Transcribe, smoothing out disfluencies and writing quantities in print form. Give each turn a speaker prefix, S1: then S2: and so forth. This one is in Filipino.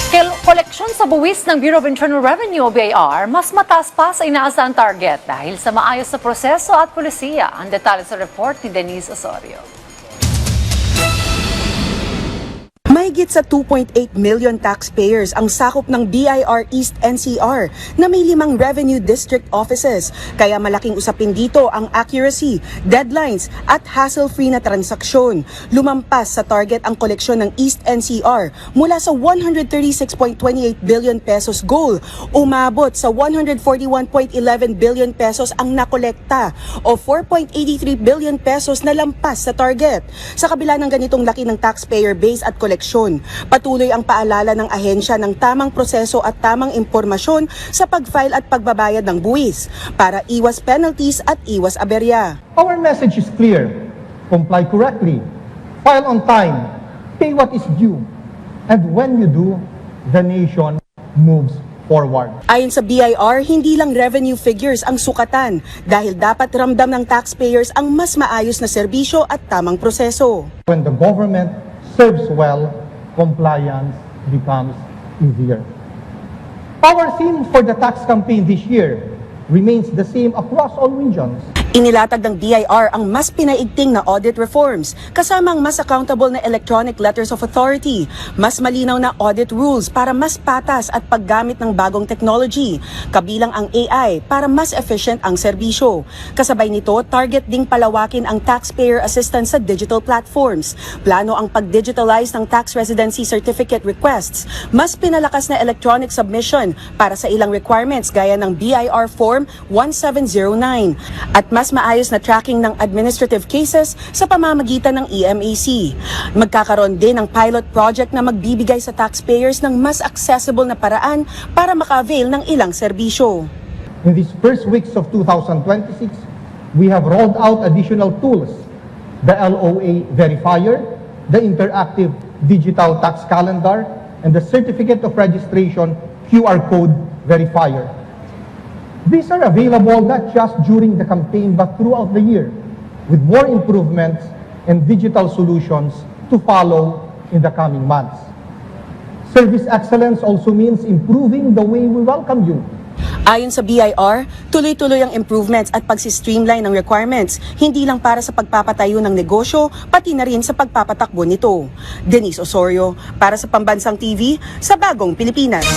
S1: Koleksyon sa buwis ng Bureau of Internal Revenue o BIR, mas mataas pa sa inaasahang target dahil sa maayos na proseso at pulisiya. Ang detalye sa report ni Denise Osorio.
S2: Mahigit sa 2.8 million taxpayers ang sakop ng BIR East NCR na may 5 revenue district offices. Kaya malaking usapin dito ang accuracy, deadlines at hassle-free na transaksyon. Lumampas sa target ang koleksyon ng East NCR mula sa 136.28 billion pesos goal. Umabot sa 141.11 billion pesos ang nakolekta o 4.83 billion pesos na lampas sa target. Sa kabila ng ganitong laki ng taxpayer base at koleksyon, patuloy ang paalala ng ahensya ng tamang proseso at tamang impormasyon sa pag-file at pagbabayad ng buwis para iwas penalties at iwas aberya.
S3: Our message is clear. Comply correctly, file on time, pay what is due, and when you do, the nation moves forward.
S2: Ayon sa BIR, hindi lang revenue figures ang sukatan dahil dapat ramdam ng taxpayers ang mas maayos na serbisyo at tamang proseso.
S3: When the government serves well, compliance becomes easier. Our theme for the tax campaign this year remains the same across all regions.
S2: Inilatag ng BIR ang mas pinaigting na audit reforms, kasama ang mas accountable na electronic letters of authority, mas malinaw na audit rules para mas patas at paggamit ng bagong technology, kabilang ang AI para mas efficient ang serbisyo. Kasabay nito, target ding palawakin ang taxpayer assistance sa digital platforms. Plano ang pag-digitalize ng tax residency certificate requests, mas pinalakas na electronic submission para sa ilang requirements gaya ng BIR Form 1709 at mas maayos na tracking ng administrative cases sa pamamagitan ng EMAC. Magkakaroon din ng pilot project na magbibigay sa taxpayers ng mas accessible na paraan para maka-avail ng ilang serbisyo.
S3: In these first weeks of 2026, we have rolled out additional tools, the LOA Verifier, the Interactive Digital Tax Calendar, and the Certificate of Registration QR Code Verifier. These are available not just during the campaign but throughout the year, with more improvements and digital solutions to follow in the coming months. Service excellence also means improving the way we welcome you.
S2: Ayon sa BIR, tuloy-tuloy ang improvements at pagsi-streamline ng requirements, hindi lang para sa pagpapatayo ng negosyo, pati na rin sa pagpapatakbo nito. Denise Osorio, para sa Pambansang TV, sa Bagong Pilipinas.